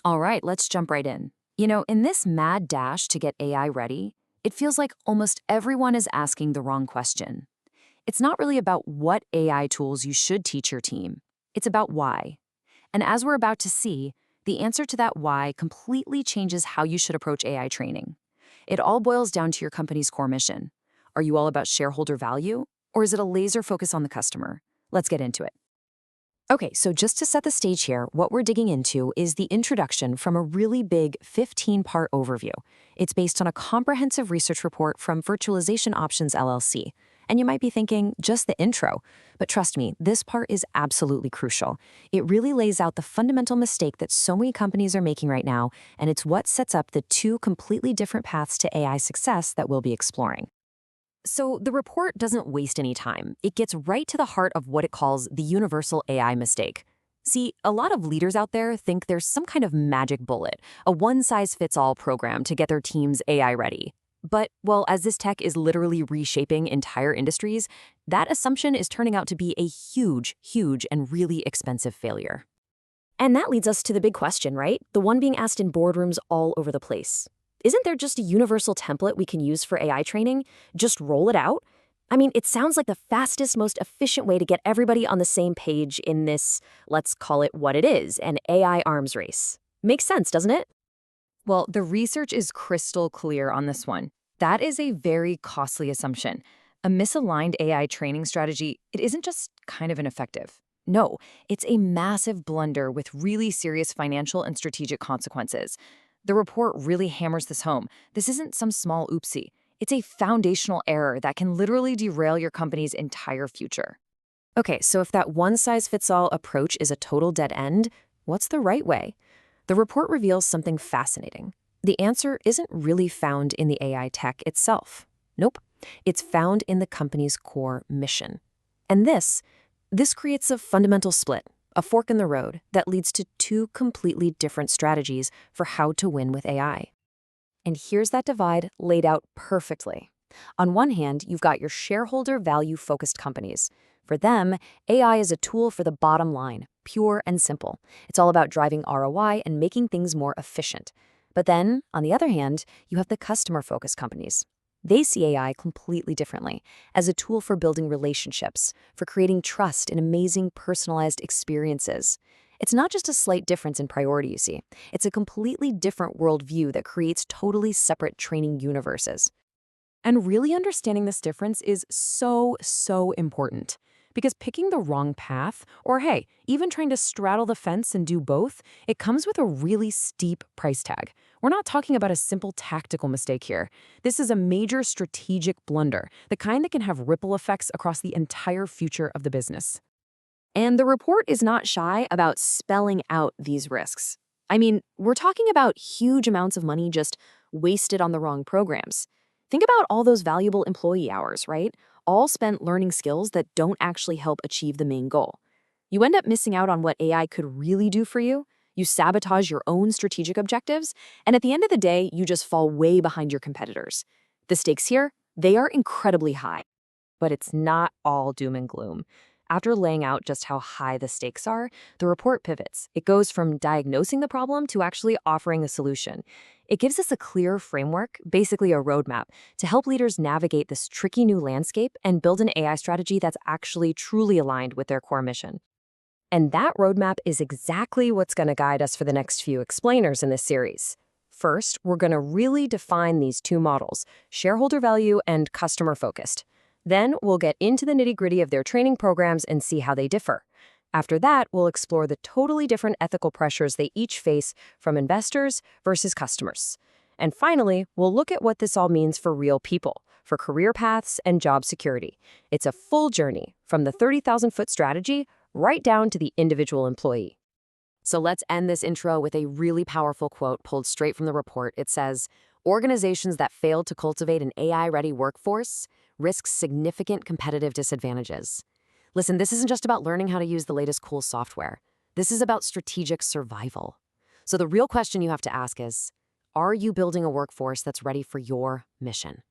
All right, let's jump right in. In this mad dash to get AI ready, it feels like almost everyone is asking the wrong question. It's not really about what AI tools you should teach your team. It's about why. And as we're about to see, the answer to that why completely changes how you should approach AI training. It all boils down to your company's core mission. Are you all about shareholder value, or is it a laser focus on the customer? Let's get into it. Okay, so just to set the stage here, what we're digging into is the introduction from a really big 15-part overview. It's based on a comprehensive research report from Virtualization Options LLC. And you might be thinking, just the intro. But trust me, this part is absolutely crucial. It really lays out the fundamental mistake that so many companies are making right now, and it's what sets up the two completely different paths to AI success that we'll be exploring. So the report doesn't waste any time. It gets right to the heart of what it calls the universal AI mistake. See, a lot of leaders out there think there's some kind of magic bullet, a one-size-fits-all program to get their teams AI ready. But, well, as this tech is literally reshaping entire industries, that assumption is turning out to be a huge, huge, and really expensive failure. And that leads us to the big question, right? The one being asked in boardrooms all over the place. Isn't there just a universal template we can use for AI training? Just roll it out? I mean, it sounds like the fastest, most efficient way to get everybody on the same page in this, let's call it what it is, an AI arms race. Makes sense, doesn't it? Well, the research is crystal clear on this one. That is a very costly assumption. A misaligned AI training strategy, it isn't just kind of ineffective. No, it's a massive blunder with really serious financial and strategic consequences. The report really hammers this home. This isn't some small oopsie. It's a foundational error that can literally derail your company's entire future. Okay, so if that one-size-fits-all approach is a total dead end, what's the right way? The report reveals something fascinating. The answer isn't really found in the AI tech itself. Nope. It's found in the company's core mission. And this creates a fundamental split, a fork in the road that leads to two completely different strategies for how to win with AI. And here's that divide laid out perfectly. On one hand, you've got your shareholder value-focused companies. For them, AI is a tool for the bottom line, pure and simple. It's all about driving ROI and making things more efficient. But then, on the other hand, you have the customer-focused companies. They see AI completely differently, as a tool for building relationships, for creating trust and amazing personalized experiences. It's not just a slight difference in priority, you see. It's a completely different worldview that creates totally separate training universes. And really understanding this difference is so important. Because picking the wrong path, or hey, even trying to straddle the fence and do both, it comes with a really steep price tag. We're not talking about a simple tactical mistake here. This is a major strategic blunder, the kind that can have ripple effects across the entire future of the business. And the report is not shy about spelling out these risks. I mean, we're talking about huge amounts of money just wasted on the wrong programs. Think about all those valuable employee hours, right? All spent learning skills that don't actually help achieve the main goal. You end up missing out on what AI could really do for you. You sabotage your own strategic objectives, and at the end of the day, you just fall way behind your competitors. The stakes here, they are incredibly high. But it's not all doom and gloom. After laying out just how high the stakes are, the report pivots. It goes from diagnosing the problem to actually offering a solution. It gives us a clear framework, basically a roadmap, to help leaders navigate this tricky new landscape and build an AI strategy that's actually truly aligned with their core mission. And that roadmap is exactly what's going to guide us for the next few explainers in this series. First, we're going to really define these two models, shareholder value and customer-focused. Then we'll get into the nitty-gritty of their training programs and see how they differ. After that, we'll explore the totally different ethical pressures they each face from investors versus customers. And finally, we'll look at what this all means for real people, for career paths and job security. It's a full journey, from the 30,000-foot strategy right down to the individual employee. So let's end this intro with a really powerful quote pulled straight from the report. It says, "Organizations that fail to cultivate an AI-ready workforce risk significant competitive disadvantages." Listen, this isn't just about learning how to use the latest cool software. This is about strategic survival. So the real question you have to ask is, are you building a workforce that's ready for your mission?